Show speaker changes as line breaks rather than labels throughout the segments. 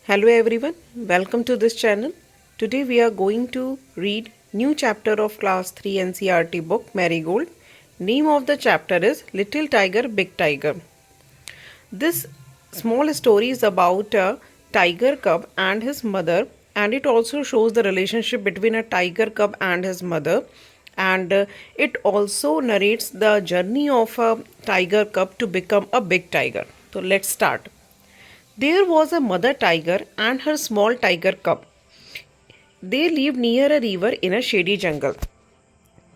Hello everyone, welcome to this channel. Today we are going to read new chapter of class 3 NCERT book Marigold. Name of the chapter is Little Tiger Big Tiger. This small story is about a tiger cub and his mother, and it also shows the relationship between a tiger cub and his mother, and it also narrates the journey of a tiger cub to become a big tiger. So let's start. There was a mother tiger and her small tiger cub. They lived near a river in a shady jungle.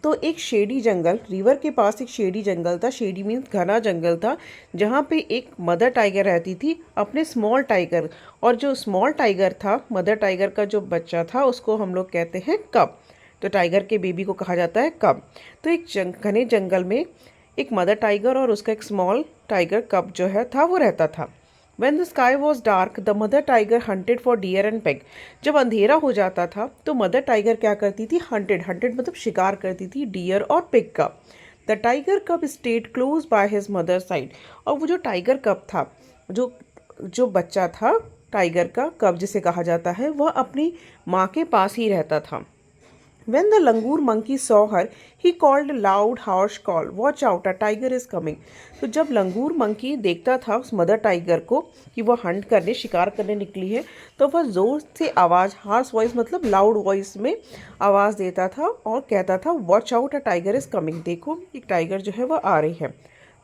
तो एक shady जंगल, river के पास एक shady जंगल था. Shady means घना जंगल था, जहाँ पे एक मदर टाइगर रहती थी अपने स्मॉल टाइगर. और जो स्मॉल टाइगर था, मदर टाइगर का जो बच्चा था, उसको हम लोग कहते हैं कब. तो टाइगर के बेबी को कहा जाता है कब. तो एक घने जंगल में एक मदर टाइगर और उसका एक स्मॉल टाइगर कब जो है था वो रहता था. When the sky was dark, the mother tiger hunted for deer and pig. जब अंधेरा हो जाता था तो मदर टाइगर क्या करती थी? हंटेड मतलब शिकार करती थी डियर और पिग का. The tiger cub stayed close by his mother side. और वो जो टाइगर कब था, जो जो बच्चा था टाइगर का कब जिसे कहा जाता है, वह अपनी माँ के पास ही रहता था. When the langur monkey saw her, he called a loud, harsh call. Watch out, a tiger is coming. तो जब लंगूर मंकी देखता था उस मदर टाइगर को कि वह हंट करने, शिकार करने निकली है, तो वह ज़ोर से आवाज़, हार्श वॉइस मतलब लाउड वॉइस में आवाज़ देता था और कहता था, watch out, a tiger is coming. देखो एक टाइगर जो है वह आ रही है.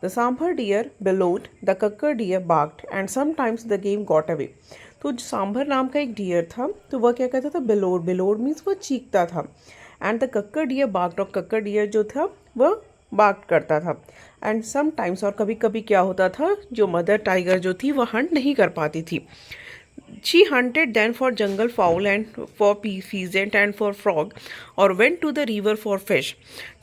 The sambar deer bellowed, the kakar deer barked and sometimes the game got away. तो सांभर नाम का एक डियर था, तो वह क्या कहता था? बेलोड. बेलोड मीन्स वह चीखता था. एंड द कक्कर डियर बार्क्ड, और कक्कर डियर जो था वह बार्क करता था. एंड समटाइम्स, और कभी कभी क्या होता था, जो मदर टाइगर जो थी वह हंट नहीं कर पाती थी. She hunted then for jungle fowl and for pheasant and for frog और went to the river for fish.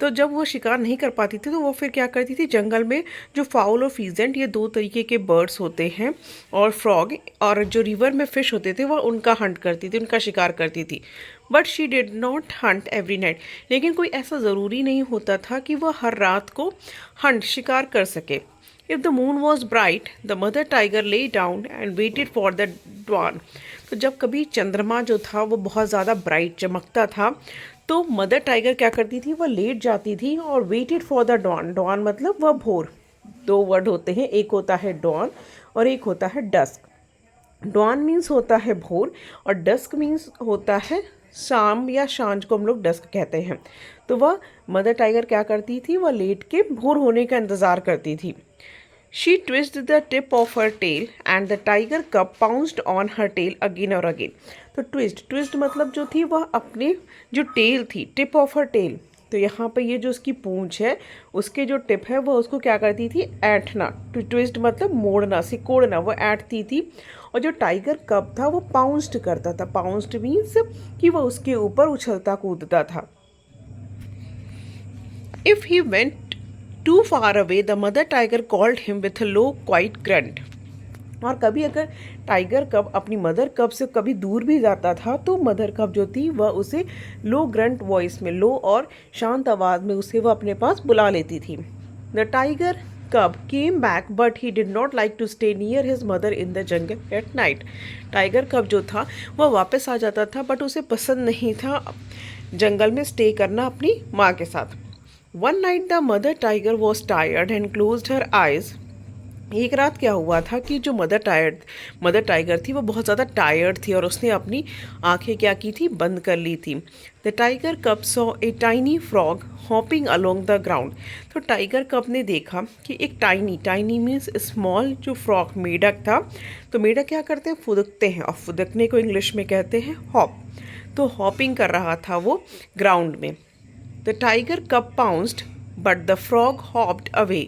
तो जब वो शिकार नहीं कर पाती थी तो वो फिर क्या करती थी? जंगल में जो फाउल और फीजेंट, ये दो तरीके के बर्ड्स होते हैं, और फ्रॉग, और जो रिवर में फिश होते थे वह उनका हंट करती थी, उनका शिकार करती थी. But she did not Hunt every night. लेकिन कोई ऐसा ज़रूरी नहीं होता था कि वह हर रात को हंट शिकार कर सके. If the moon was bright, the mother tiger lay down and waited for the dawn. तो जब कभी चंद्रमा जो था वो बहुत ज़्यादा ब्राइट चमकता था, तो मदर टाइगर क्या करती थी? वह लेट जाती थी और waited for the dawn. Dawn मतलब वह भोर. दो वर्ड होते हैं, एक होता है डॉन और एक होता है डस्क. डॉन मीन्स होता है भोर और डस्क मीन्स होता है शाम या सांझ को हम लोग डस्क कहते हैं. तो वह मदर टाइगर क्या करती थी? वह लेट के भोर होने का इंतज़ार करती थी. She twisted the tip of her tail and the tiger cub pounced on her tail again और again. तो ट्विस्ट मतलब जो थी वह अपने जो टेल थी, टिप ऑफ हर टेल. तो यहाँ पे ये जो उसकी पूंछ है, उसके जो टिप है वह उसको क्या करती थी? ऐंठना. ट्विस्ट मतलब मोड़ना, सिकोड़ना, वह ऐंठती थी. और जो टाइगर कब था वो पाउंस्ड करता था. पाउंस्ड मीन्स कि वह उसके ऊपर उछलता कूदता था. If he went too far away, the mother tiger called him with a low, quiet grunt. और कभी अगर टाइगर कब अपनी मदर कब से कभी दूर भी जाता था तो मदर कब जो थी वह उसे लो ग्रंट वॉइस में, लो और शांत आवाज़ में उसे वह अपने पास बुला लेती थी. The tiger cub came back but he did not like to stay near his mother in the jungle at night. Tiger cub जो था वह वापस आ जाता था, बट उसे पसंद नहीं था जंगल में स्टे करना अपनी माँ के साथ. One night the mother tiger was tired and closed her eyes. एक रात क्या हुआ था कि जो मदर टाइगर थी वो बहुत ज़्यादा टायर्ड थी और उसने अपनी आंखें क्या की थी? बंद कर ली थी. द टाइगर कब saw a tiny frog hopping along the ground. तो टाइगर कब ने देखा कि एक टाइनी मीन्स स्मॉल जो फ्रॉग, मेढक था. तो मेढक क्या करते हैं? फुदकते हैं, और फुदकने को इंग्लिश में कहते हैं हॉप. तो हॉपिंग कर रहा था वो ग्राउंड में. द टाइगर कब pounced but the frog hopped away.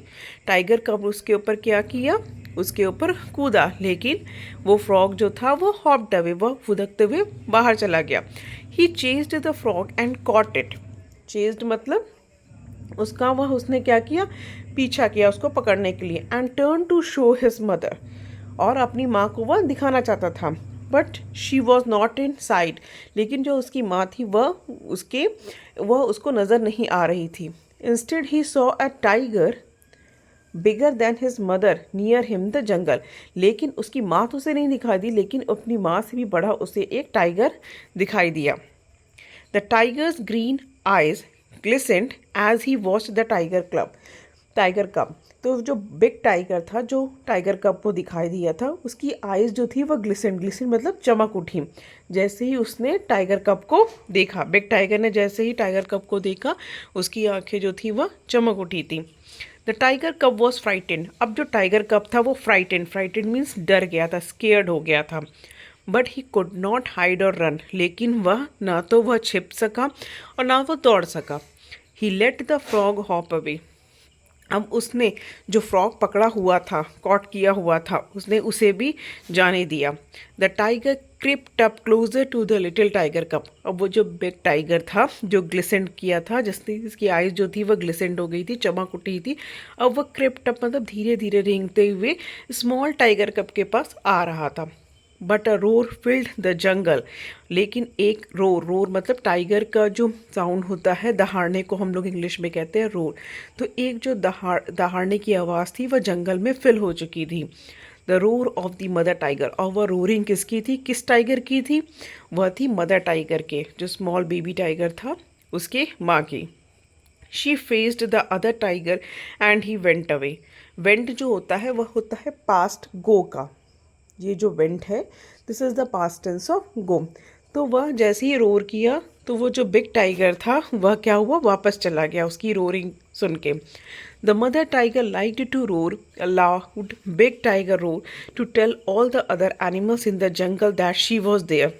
Tiger कब उसके ऊपर क्या किया? उसके ऊपर कूदा, लेकिन वो फ्रॉग जो था वो हॉप्ड अवे, वह फुदकते हुए बाहर चला गया. He chased the frog and caught it. Chased मतलब उसने क्या किया? पीछा किया उसको पकड़ने के लिए. And turn to show his mother, और अपनी माँ को वह दिखाना चाहता था. But she was not inside. लेकिन जो उसकी माँ थी वह उसको नज़र नहीं आ रही थी. Instead he saw a tiger bigger than his mother near him the jungle. लेकिन उसकी माँ तो उसे नहीं दिखाई दी, लेकिन अपनी माँ से भी बड़ा उसे एक टाइगर दिखाई दिया। The tiger's green eyes glistened as he watched the tiger cub. तो जो बिग टाइगर था, जो टाइगर कब को दिखाई दिया था, उसकी आइज़ जो थी वह ग्लिसेंड मतलब चमक उठी जैसे ही उसने टाइगर कब को देखा। बिग टाइगर ने जैसे ही टाइगर कब को देखा, उसकी आंखें जो थी वह चमक उठी थी। The tiger cub was frightened. अब जो टाइगर कब था वो फ्राइटेंड मीन्स डर गया था, स्केयर्ड हो गया था। But he could not hide और रन, लेकिन वह ना तो वह छिप सका और ना वह दौड़ सका। He let the frog hop away. अब उसने जो फ्रॉग पकड़ा हुआ था, कॉट किया हुआ था, उसने उसे भी जाने दिया। The tiger crept up closer to the little tiger cub. अब वो जो बिग टाइगर था, जो ग्लिसेंड किया था, जिसकी आइज जो थी वह ग्लिसेंड हो गई थी, चमक उठी थी, अब वह क्रिप्ट अप मतलब धीरे धीरे रेंगते हुए स्मॉल टाइगर कप के पास आ रहा था। But a roar filled the jungle. लेकिन एक रोर मतलब टाइगर का जो साउंड होता है, दहाड़ने को हम लोग इंग्लिश में कहते हैं रोर। तो एक जो दहाड़ने की आवाज़ थी वह जंगल में फिल हो चुकी थी। The roar of the mother tiger. और वह रोरिंग किसकी थी, किस टाइगर की थी, वह थी मदर टाइगर के, जो स्मॉल बेबी टाइगर था उसके माँ की। She faced the other tiger and he went away. Went जो होता है वह होता है पास्ट गो का। ये जो वेंट है, this is the past tense of go. तो वह जैसे ही रोर किया तो वो जो बिग टाइगर था वह क्या हुआ, वापस चला गया उसकी रोरिंग सुन के। The mother tiger liked to roar aloud big tiger roar to tell all the other animals in the jungle that she was there.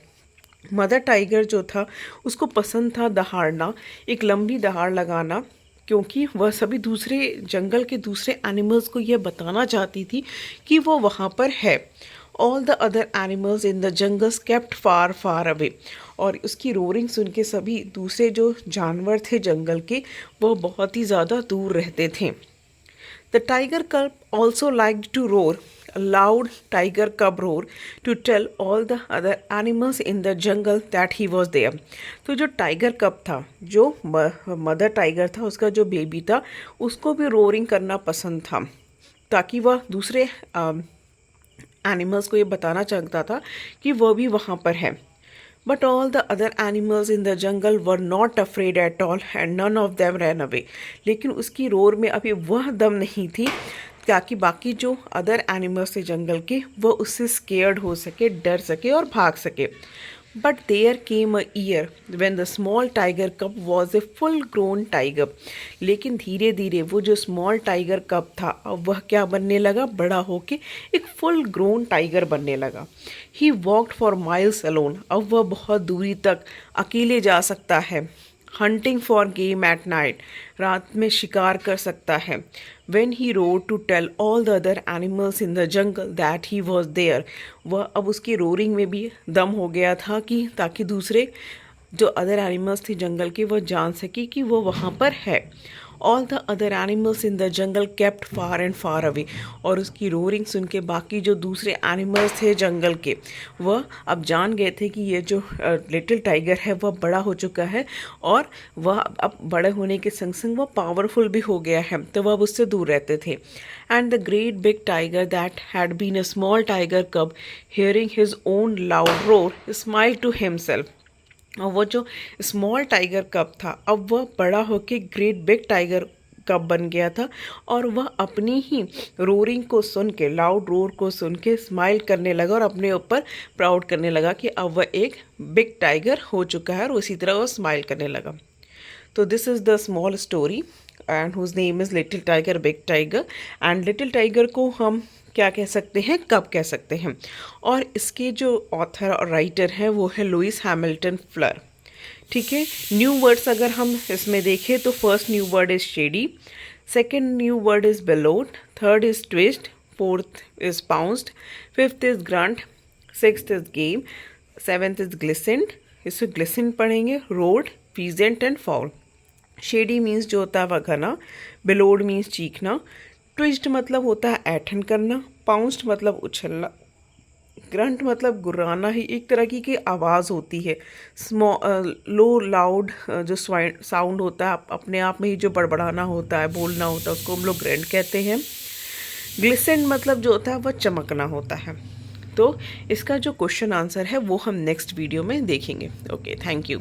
Mother tiger जो था उसको पसंद था दहाड़ना, एक लंबी दहाड़ लगाना, क्योंकि वह सभी दूसरे जंगल के दूसरे एनिमल्स को यह बताना चाहती थी कि वो वहाँ पर है। All the other animals in the jungles kept far far away. और उसकी रोरिंग सुन के सभी दूसरे जो जानवर थे जंगल के, वह बहुत ही ज़्यादा दूर रहते थे। The tiger cub also liked to roar a loud tiger cub roar to tell all the other animals in the jungle that he was there। तो जो टाइगर कब था, जो मदर टाइगर था, उसका जो बेबी था, उसको भी रोरिंग करना पसंद था, ताकि वह दूसरे एनिमल्स को ये बताना चाहता था कि वह भी वहाँ पर है। But all the other animals in the jungle were not afraid at all and none of them ran away। लेकिन उसकी रोर में अभी वह दम नहीं थी ताकि बाकी जो अदर एनिमल्स थे जंगल के, वह उससे स्केयर्ड हो सके, डर सके और भाग सके। But there came a year when the small tiger cub was a full grown tiger. लेकिन धीरे धीरे वो जो स्मॉल टाइगर कब था, अब वह क्या बनने लगा, बड़ा होके एक फुल ग्रोन टाइगर बनने लगा। He walked for miles alone. अब वह बहुत दूरी तक अकेले जा सकता है। Hunting for game at night. रात में शिकार कर सकता है। When he rode to tell all the other animals in the jungle that he was there। वह अब उसकी रोरिंग में भी दम हो गया था कि ताकि दूसरे जो अदर एनिमल्स थे जंगल के, वह जान सके कि वो वहाँ पर है। All the other animals in the jungle kept far and far away. और उसकी रोरिंग सुन के बाकी जो दूसरे एनिमल्स थे जंगल के, वह अब जान गए थे कि ये जो लिटिल टाइगर है वह बड़ा हो चुका है और वह अब बड़े होने के संग संग वह पावरफुल भी हो गया है, तो वह अब उससे दूर रहते थे। And the great big tiger that had been a small tiger cub hearing his own loud roar smile to himself. और वो जो स्मॉल टाइगर कब था, अब वह बड़ा होके ग्रेट बिग टाइगर कब बन गया था और वह अपनी ही रोरिंग को सुन के, लाउड रोर को सुन के स्माइल करने लगा और अपने ऊपर प्राउड करने लगा कि अब वह एक बिग टाइगर हो चुका है, और उसी तरह वह स्माइल करने लगा। तो this is the small story and whose name is little tiger big tiger. And little tiger को हम क्या कह सकते हैं, कब कह सकते हैं। और इसके जो ऑथर और राइटर हैं वो है लुइस हैमिल्टन फ्लर। ठीक है, न्यू वर्ड्स अगर हम इसमें देखें तो first new word is shady, second new word is bellowed, third is twist, fourth is pounced, fifth is grunt, sixth is game, seventh is glistened, इसमें ग्लिसेंड पढ़ेंगे, road, peasant and foul. Shady means जो होता है वह घना, बेलोड means चीखना, twist मतलब होता है ऐठन करना, पाउंस्ड मतलब उछलना, ग्रंट मतलब गुर्राना ही एक तरह की आवाज़ होती है, लो लाउड जो साउंड होता है अपने आप में ही जो बड़बड़ाना होता है, बोलना होता है, उसको हम लोग ग्रंट कहते हैं। ग्लिसेंट मतलब जो होता है वह चमकना होता है। तो इसका जो क्वेश्चन आंसर है वो हम नेक्स्ट वीडियो में देखेंगे। Okay, thank you.